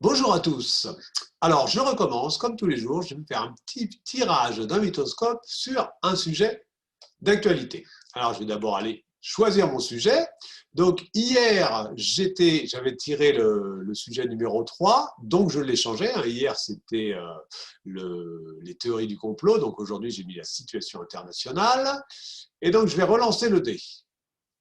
Bonjour à tous. Alors, je recommence, comme tous les jours, je vais me faire un petit tirage d'un mythoscope sur un sujet d'actualité. Alors, je vais d'abord aller choisir mon sujet. Donc, hier, j'avais tiré le sujet numéro 3, donc je l'ai changé. Hier, c'était les théories du complot, donc aujourd'hui, j'ai mis la situation internationale. Et donc, je vais relancer le dé.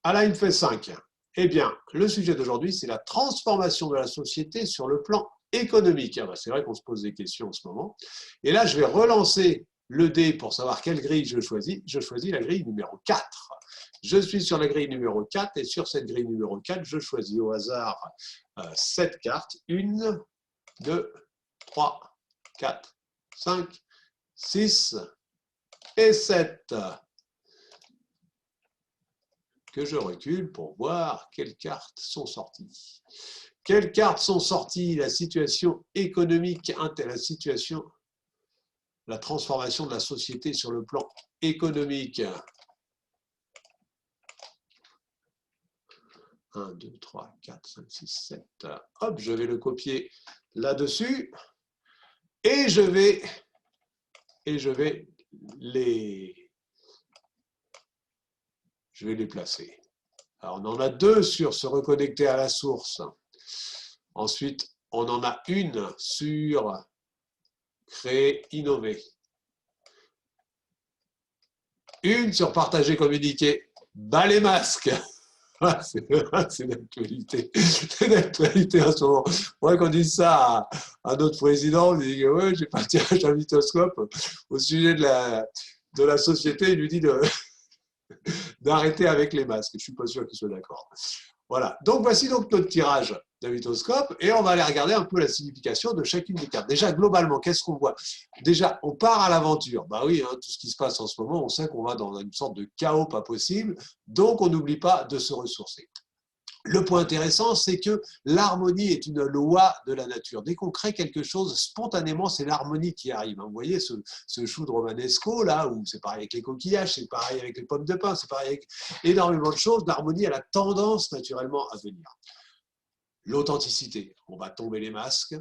Ah là, il me fait 5. Eh bien, le sujet d'aujourd'hui, c'est la transformation de la société sur le plan économique. Ah ben, c'est vrai qu'on se pose des questions en ce moment. Et là, je vais relancer le dé pour savoir quelle grille je choisis. Je choisis la grille numéro 4. Je suis sur la grille numéro 4 et sur cette grille numéro 4, je choisis au hasard 7 cartes. 1, 2, 3, 4, 5, 6 et 7. Que je recule pour voir quelles cartes sont sorties. Quelles cartes sont sorties? La situation économique, la transformation de la société sur le plan économique. 1, 2, 3, 4, 5, 6, 7. Hop, je vais le copier là-dessus et je vais les placer. Alors, on en a deux sur se reconnecter à la source. Ensuite, on en a une sur créer, innover. Une sur partager, communiquer. Bas les masques. C'est d'actualité. C'est d'actualité en ce moment. Moi, qu'on dise ça à notre président, on dit que ouais, j'ai pas le tirage d'un mythoscope au sujet de la société. Il lui dit d'arrêter avec les masques. Je ne suis pas sûr qu'il soit d'accord. Voilà. Donc, voici donc notre tirage d'un mythoscope et on va aller regarder un peu la signification de chacune des cartes. Déjà, globalement, qu'est-ce qu'on voit? Déjà, on part à l'aventure. Bah oui, hein, tout ce qui se passe en ce moment, on sait qu'on va dans une sorte de chaos pas possible. Donc, on n'oublie pas de se ressourcer. Le point intéressant, c'est que l'harmonie est une loi de la nature. Dès qu'on crée quelque chose, spontanément, c'est l'harmonie qui arrive. Vous voyez ce chou de romanesco, là, où c'est pareil avec les coquillages, c'est pareil avec les pommes de pin, c'est pareil avec énormément de choses. L'harmonie, elle a tendance naturellement à venir. L'authenticité, on va tomber les masques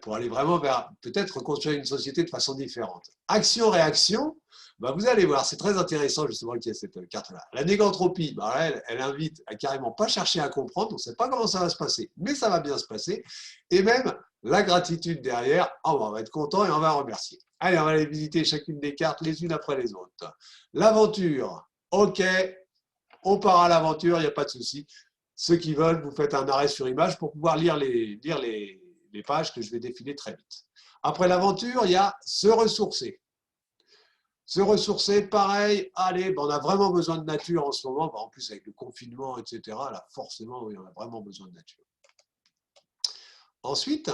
pour aller vraiment vers peut-être construire une société de façon différente. Action-réaction, bah vous allez voir, c'est très intéressant justement qu'il y ait cette carte-là. La négantropie, bah elle invite à carrément pas chercher à comprendre, on ne sait pas comment ça va se passer, mais ça va bien se passer. Et même la gratitude derrière, oh, on va être content et on va remercier. Allez, on va aller visiter chacune des cartes les unes après les autres. L'aventure, ok, on part à l'aventure, il n'y a pas de souci. Ceux qui veulent, vous faites un arrêt sur image pour pouvoir lire les pages que je vais défiler très vite. Après l'aventure, il y a se ressourcer. Se ressourcer, pareil, allez, on a vraiment besoin de nature en ce moment, en plus avec le confinement, etc. Là, forcément, oui, on a vraiment besoin de nature. Ensuite,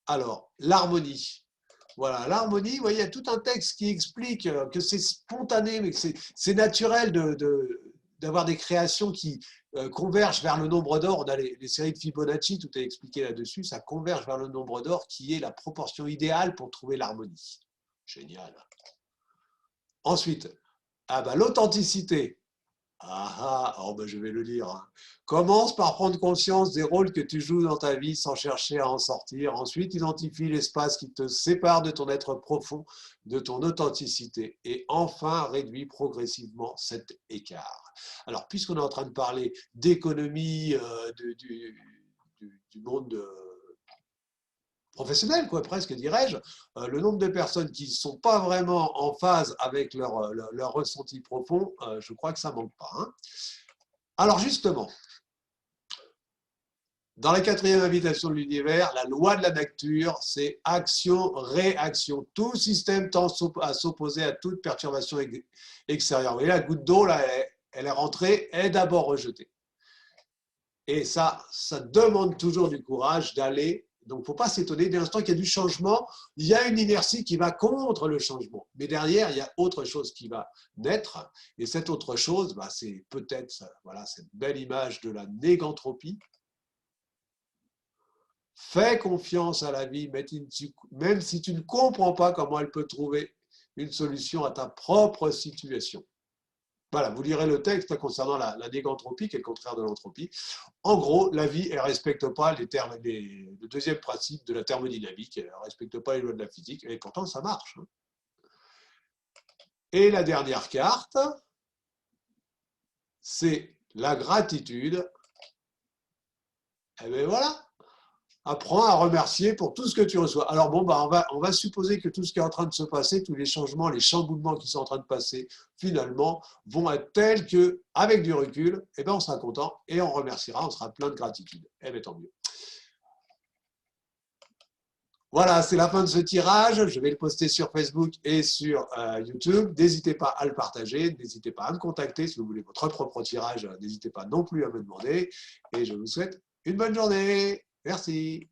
alors, l'harmonie. Voilà, l'harmonie, vous voyez, il y a tout un texte qui explique que c'est spontané, mais que c'est naturel d'avoir des créations qui convergent vers le nombre d'or. On a les séries de Fibonacci, tout est expliqué là-dessus, ça converge vers le nombre d'or qui est la proportion idéale pour trouver l'harmonie. Génial. Ensuite, l'authenticité. Oh ben je vais le lire. Hein. Commence par prendre conscience des rôles que tu joues dans ta vie sans chercher à en sortir. Ensuite, identifie l'espace qui te sépare de ton être profond, de ton authenticité. Et enfin, réduis progressivement cet écart. Alors, puisqu'on est en train de parler d'économie, du monde professionnel, quoi, presque dirais-je, le nombre de personnes qui ne sont pas vraiment en phase avec leur ressenti profond, je crois que ça ne manque pas. Hein. Alors justement, dans la quatrième invitation de l'univers, la loi de la nature, c'est action-réaction. Tout système tend à s'opposer à toute perturbation extérieure. Vous voyez, la goutte d'eau, là, elle est rentrée, elle est d'abord rejetée. Et ça demande toujours du courage d'aller. Donc, il ne faut pas s'étonner. Dès l'instant qu'il y a du changement, il y a une inertie qui va contre le changement. Mais derrière, il y a autre chose qui va naître. Et cette autre chose, c'est peut-être voilà, cette belle image de la négantropie. Fais confiance à la vie, même si tu ne comprends pas comment elle peut trouver une solution à ta propre situation. Voilà, vous lirez le texte concernant la négantropie, qui est le contraire de l'entropie. En gros, la vie, elle ne respecte pas le deuxième principe de la thermodynamique, elle ne respecte pas les lois de la physique, et pourtant ça marche. Et la dernière carte, c'est la gratitude. Et bien voilà, apprends à remercier pour tout ce que tu reçois. Alors bon, bah, on va supposer que tout ce qui est en train de se passer, tous les changements, les chamboulements qui sont en train de passer, finalement, vont être tels qu'avec du recul, eh ben, on sera content et on remerciera, on sera plein de gratitude. Eh bien, tant mieux. Voilà, c'est la fin de ce tirage. Je vais le poster sur Facebook et sur YouTube. N'hésitez pas à le partager. N'hésitez pas à me contacter si vous voulez votre propre tirage. N'hésitez pas non plus à me demander. Et je vous souhaite une bonne journée. Merci.